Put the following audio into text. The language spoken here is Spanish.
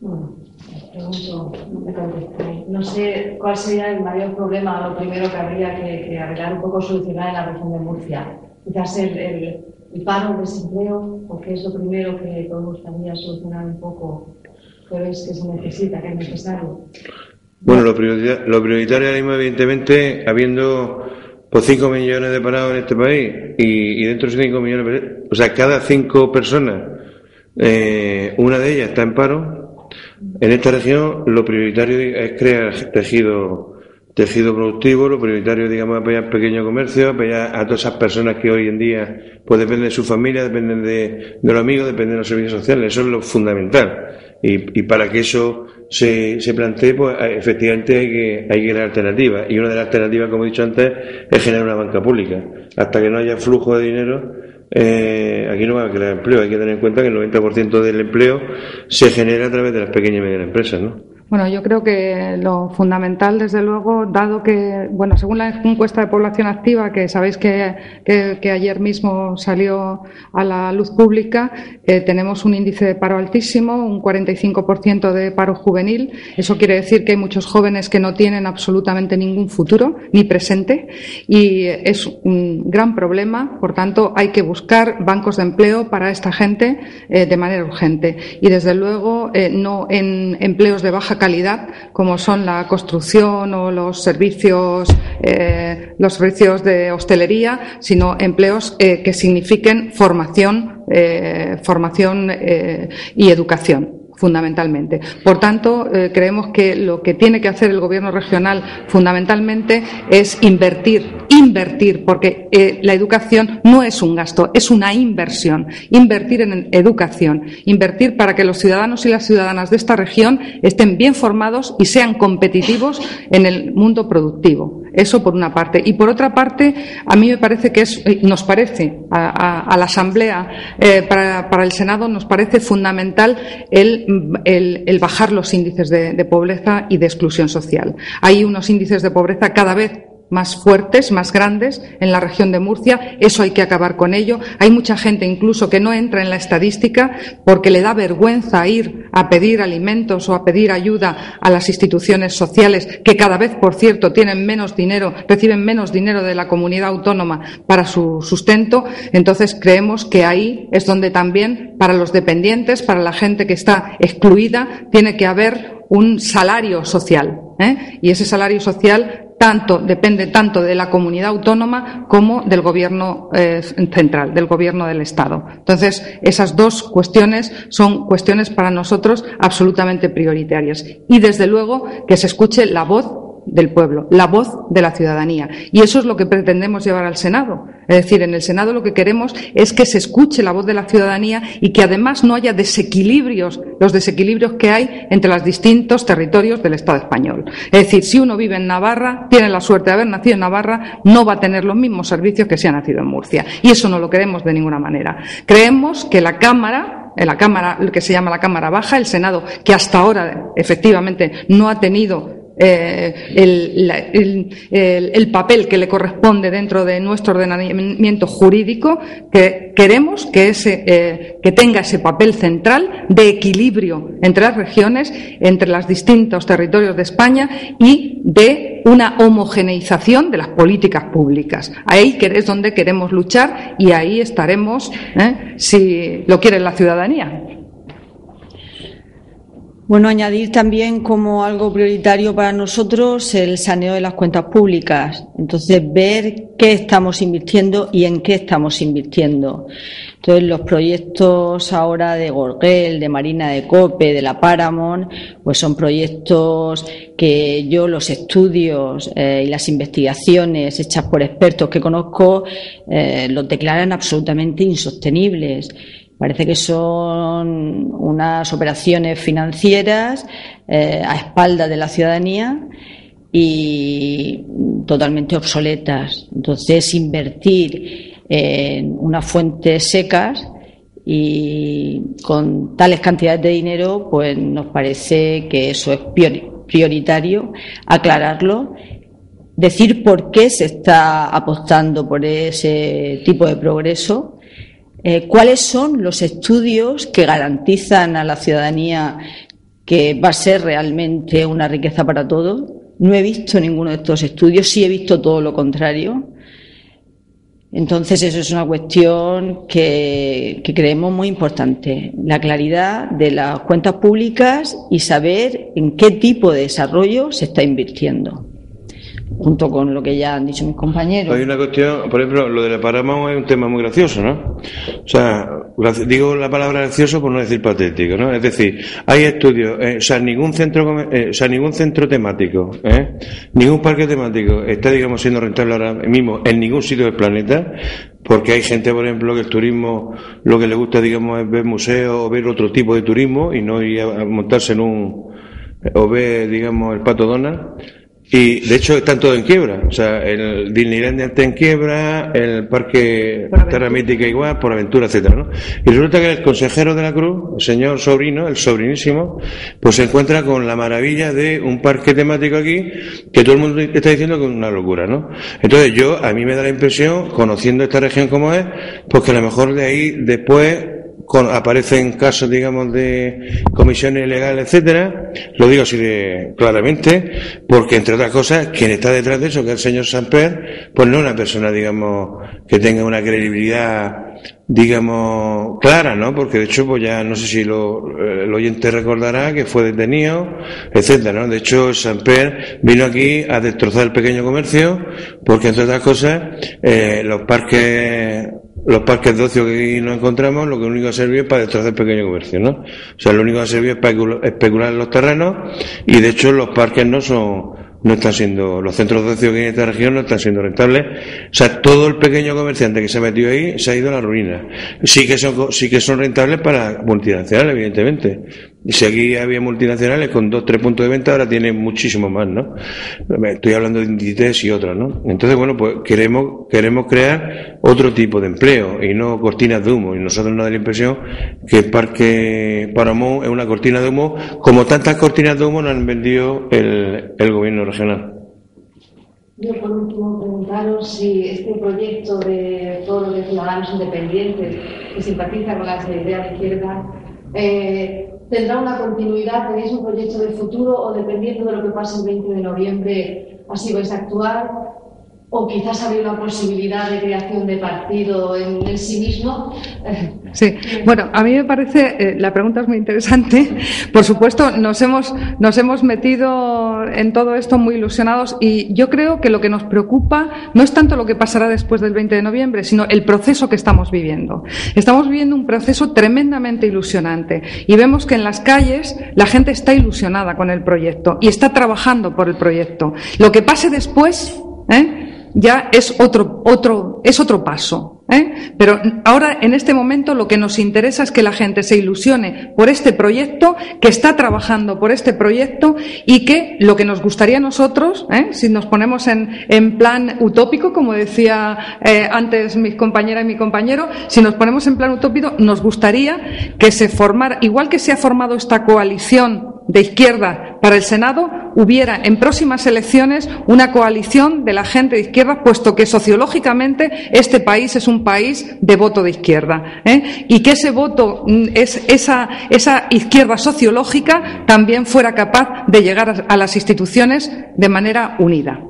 Bueno, pregunto, no me contestéis. No sé cuál sería el mayor problema, lo primero que habría que arreglar, un poco solucionar en la región de Murcia. Quizás el paro, el desempleo, o qué es lo primero que todos gustaría solucionar un poco, pero es que se necesita, que es necesario. Bueno, lo prioritario ahora mismo, evidentemente, habiendo 5 millones de parados en este país y dentro de 5 millones, o sea, cada 5 personas, una de ellas está en paro. En esta región lo prioritario es crear tejido productivo, lo prioritario, digamos, es apoyar pequeño comercio, apoyar a todas esas personas que hoy en día pues dependen de su familia, dependen de los amigos, dependen de los servicios sociales. Eso es lo fundamental. Y para que eso se plantee, pues efectivamente hay que crear alternativas. Y una de las alternativas, como he dicho antes, es generar una banca pública. Hasta que no haya flujo de dinero, aquí no va a crear empleo. Hay que tener en cuenta que el 90% del empleo se genera a través de las pequeñas y medianas empresas, ¿no? Bueno, yo creo que lo fundamental, desde luego, dado que, bueno, según la encuesta de población activa, que sabéis que ayer mismo salió a la luz pública, tenemos un índice de paro altísimo, un 45% de paro juvenil. Eso quiere decir que hay muchos jóvenes que no tienen absolutamente ningún futuro, ni presente, y es un gran problema. Por tanto, hay que buscar bancos de empleo para esta gente de manera urgente. Y, desde luego, no en empleos de baja calidad, como son la construcción o los servicios de hostelería, sino empleos que signifiquen formación y educación, fundamentalmente. Por tanto, creemos que lo que tiene que hacer el Gobierno regional fundamentalmente es invertir, porque la educación no es un gasto, es una inversión. Invertir en educación, invertir para que los ciudadanos y las ciudadanas de esta región estén bien formados y sean competitivos en el mundo productivo. Eso por una parte. Y por otra parte, a mí me parece que nos parece, a la Asamblea, para el Senado, nos parece fundamental el bajar los índices de pobreza y de exclusión social. Hay unos índices de pobreza cada vez más fuertes, más grandes en la región de Murcia. Eso hay que acabar con ello. Hay mucha gente incluso que no entra en la estadística porque le da vergüenza ir a pedir alimentos o a pedir ayuda a las instituciones sociales, que cada vez, por cierto, tienen menos dinero, reciben menos dinero de la comunidad autónoma para su sustento. Entonces, creemos que ahí es donde también, para los dependientes, para la gente que está excluida, tiene que haber un salario social, y ese salario social depende tanto de la comunidad autónoma como del Gobierno central, del Gobierno del Estado. Entonces, esas dos cuestiones son cuestiones para nosotros absolutamente prioritarias. Y, desde luego, que se escuche la voz del pueblo, la voz de la ciudadanía. Y eso es lo que pretendemos llevar al Senado. Es decir, en el Senado lo que queremos es que se escuche la voz de la ciudadanía y que además no haya desequilibrios, los desequilibrios que hay entre los distintos territorios del Estado español. Es decir, si uno vive en Navarra, tiene la suerte de haber nacido en Navarra, no va a tener los mismos servicios que si ha nacido en Murcia. Y eso no lo queremos de ninguna manera. Creemos que la Cámara, que se llama la Cámara Baja, el Senado, que hasta ahora efectivamente no ha tenido el papel que le corresponde dentro de nuestro ordenamiento jurídico, que queremos que tenga ese papel central de equilibrio entre las regiones, entre los distintos territorios de España, y de una homogeneización de las políticas públicas. Ahí es donde queremos luchar y ahí estaremos, si lo quiere la ciudadanía. Bueno, añadir también como algo prioritario para nosotros el saneamiento de las cuentas públicas. Entonces, ver qué estamos invirtiendo y en qué estamos invirtiendo. Entonces, los proyectos ahora de Gorguel, de Marina de Cope, de la Paramount, pues son proyectos que los estudios y las investigaciones hechas por expertos que conozco los declaran absolutamente insostenibles. Parece que son unas operaciones financieras a espaldas de la ciudadanía y totalmente obsoletas. Entonces, invertir en unas fuentes secas y con tales cantidades de dinero, pues nos parece que eso es prioritario, aclararlo, decir por qué se está apostando por ese tipo de progreso. ¿Cuáles son los estudios que garantizan a la ciudadanía que va a ser realmente una riqueza para todos. No he visto ninguno de estos estudios, sí he visto todo lo contrario. Entonces, eso es una cuestión que creemos muy importante, la claridad de las cuentas públicas y saber en qué tipo de desarrollo se está invirtiendo, junto con lo que ya han dicho mis compañeros. Hay una cuestión, por ejemplo, lo de la Paramount es un tema muy gracioso, ¿no? O sea, digo la palabra gracioso por no decir patético, ¿no? Es decir, hay estudios, ningún centro temático, ningún parque temático está, digamos, siendo rentable ahora mismo en ningún sitio del planeta, porque hay gente, por ejemplo, que el turismo lo que le gusta, digamos, es ver museos o ver otro tipo de turismo y no ir a montarse o ver, digamos, el Pato Donald. Y de hecho están todos en quiebra, o sea, el Disneyland está en quiebra, el Parque Terra Mítica igual, por Aventura, etcétera, ¿no? Y resulta que el consejero de la Cruz, el señor sobrino, el sobrinísimo, pues se encuentra con la maravilla de un parque temático aquí que todo el mundo está diciendo que es una locura, ¿no? Entonces a mí me da la impresión, conociendo esta región como es, pues que a lo mejor de ahí después aparecen casos, digamos, de comisiones ilegales, etcétera. Lo digo así de claramente, porque entre otras cosas, quien está detrás de eso, que es el señor Samper, pues no es una persona, digamos, que tenga una credibilidad, digamos, clara, ¿no? Porque de hecho, pues ya no sé si el oyente recordará que fue detenido, etcétera, ¿no? De hecho, Samper vino aquí a destrozar el pequeño comercio, porque entre otras cosas, los parques de ocio que aquí nos encontramos, lo que único ha servido es para destrozar el pequeño comercio, ¿no? O sea, lo único que ha servido es para especular en los terrenos, y de hecho los parques los centros de ocio que hay en esta región no están siendo rentables. O sea, todo el pequeño comerciante que se ha metido ahí se ha ido a la ruina. Sí que son rentables para multinacionales, evidentemente. Y si aquí había multinacionales con 2-3 puntos de venta, ahora tienen muchísimo más, ¿no? Estoy hablando de Inditex y otras, ¿no? Entonces, bueno, pues queremos crear otro tipo de empleo y no cortinas de humo. Y nosotros nos da la impresión que el Parque Paramount es una cortina de humo, como tantas cortinas de humo nos han vendido el gobierno regional. Yo, por último, preguntaros si este proyecto de Foro de Ciudadanos Independientes, que simpatiza con las ideas de izquierda, ¿tendrá una continuidad? ¿Tenéis un proyecto de futuro o, dependiendo de lo que pase el 20 de noviembre, así vais a actuar? ¿O quizás habría una posibilidad de creación de partido en sí mismo? Sí, bueno, a mí me parece, la pregunta es muy interesante. Por supuesto, nos hemos metido en todo esto muy ilusionados, y yo creo que lo que nos preocupa no es tanto lo que pasará después del 20 de noviembre, sino el proceso que estamos viviendo. Estamos viviendo un proceso tremendamente ilusionante y vemos que en las calles la gente está ilusionada con el proyecto y está trabajando por el proyecto. Lo que pase después, ya es otro paso. Pero ahora, en este momento, lo que nos interesa es que la gente se ilusione por este proyecto, que está trabajando por este proyecto, y que lo que nos gustaría a nosotros, si nos ponemos en plan utópico, como decía antes mis compañeras y mi compañero, si nos ponemos en plan utópico, nos gustaría que se formara, igual que se ha formado esta coalición de izquierda para el Senado, hubiera en próximas elecciones una coalición de la gente de izquierda, puesto que sociológicamente este país es un país de voto de izquierda, y que ese voto, esa izquierda sociológica, también fuera capaz de llegar a las instituciones de manera unida.